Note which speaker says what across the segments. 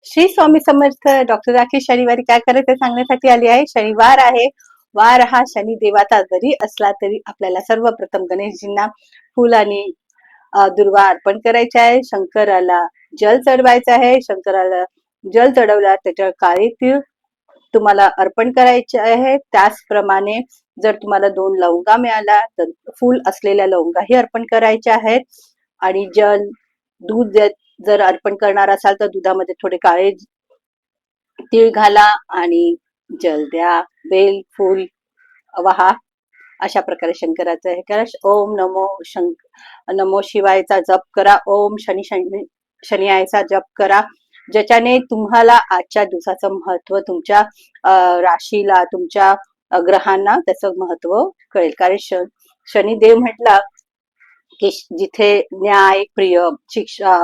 Speaker 1: Shri Swami Samarth. Doctor Rakesh शनिवारी काय करायचं सांगण्यासाठी आली आहे. शनिवार आहे. वार हा शनी देवाचा जरी असला तरी आपल्याला सर्वप्रथम गणेशजींना फूल आणि दुर्वा अर्पण करायचे आहे. शंकराला जल चढवायचं आहे. शंकराला जल चढवला त्याच्यावर काळे तीळ तुम्हाला अर्पण करायचे आहे. त्याचप्रमाणे जर तुम्हाला 2 लवंगा मिळाला तर फूल असलेल्या लवंगाही अर्पण करायच्या आहेत. आणि दूध जर अर्पण करणार असाल तर दुधामध्ये थोडे काळे तीळ घाला आणि जल द्या, बेल फूल वाहा. अशा प्रकारे शंकराचं हे करा. ओम नमो शिवायचा जप करा. ओम शनी जप करा. ज्याच्याने तुम्हाला आजच्या दिवसाचं महत्व तुमच्या राशीला, तुमच्या ग्रहांना त्याचं महत्व कळेल. कारण शनिदेव म्हटला की जिथे न्याय, प्रिय, शिक्षा,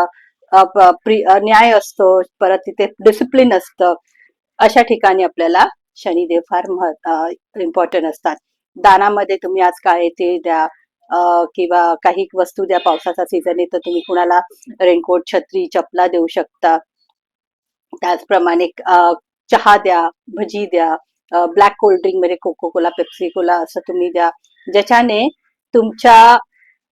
Speaker 1: न्याय असतो, परत तिथे डिसिप्लिन असतं. अशा ठिकाणी आपल्याला शनिदेव फार इम्पॉर्टंट असतात. दानामध्ये तुम्ही आज काळे तीळ द्या, किंवा काही वस्तू द्या. पावसाचा सीझन आहे तर तुम्ही कुणाला रेनकोट, छत्री, चपला देऊ शकता. त्याचप्रमाणे चहा द्या, भजी द्या, ब्लॅक कोल्ड्रिंक मध्ये कोको कोला, पेप्सी कोला असं तुम्ही द्या. ज्याच्याने तुमच्या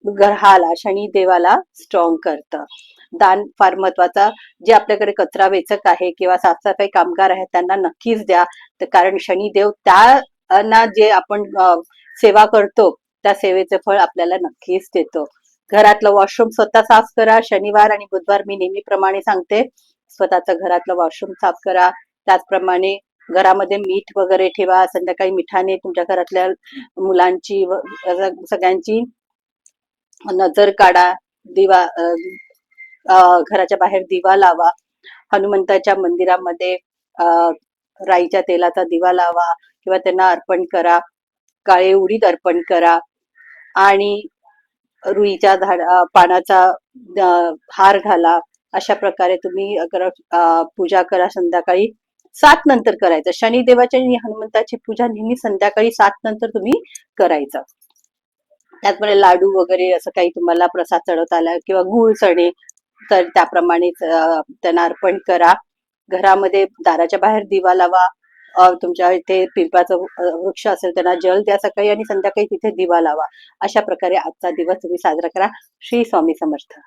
Speaker 1: ग्रहाला, शनी देवाला स्ट्रॉंग करतं. दान फार महत्वाचा. जे आपल्याकडे कचरा वेचक आहे किंवा साफसफाई कामगार आहेत त्यांना नक्कीच द्या. कारण शनिदेव त्यांना जे आपण सेवा करतो त्या सेवेचे फळ आपल्याला नक्कीच देतो. घरातलं वॉशरूम स्वतः साफ करा. शनिवार आणि बुधवार मी नेहमीप्रमाणे सांगते, स्वतःचं घरातलं वॉशरूम साफ करा. त्याचप्रमाणे घरामध्ये मीठ वगैरे ठेवा. संध्याकाळी मिठाने तुमच्या घरातल्या मुलांची सगळ्यांची नजर काढा. दिवा घराच्या बाहेर दिवा लावा. हनुमंताच्या मंदिरामध्ये राईच्या तेलाचा दिवा लावा किंवा त्यांना अर्पण करा. काळे उडीद अर्पण करा आणि रुईच्या पानाचा हार घाला. अशा प्रकारे तुम्ही पूजा करा. संध्याकाळी 7 नंतर करायचं. शनिदेवाची आणि हनुमंताची पूजा नेहमी संध्याकाळी 7 नंतर तुम्ही करायचं. त्याचप्रमाणे लाडू वगैरे असं काही तुम्हाला प्रसाद चढवता आला किंवा गूळ चणे तर त्याप्रमाणे त्यांना अर्पण करा. घरामध्ये दाराच्या बाहेर दिवा लावा. तुमच्या इथे पिंपळाचं वृक्ष असेल त्यांना जल द्या सकाळी आणि संध्याकाळी तिथे दिवा लावा. अशा प्रकारे आजचा दिवस तुम्ही साजरा करा. श्री स्वामी समर्थ.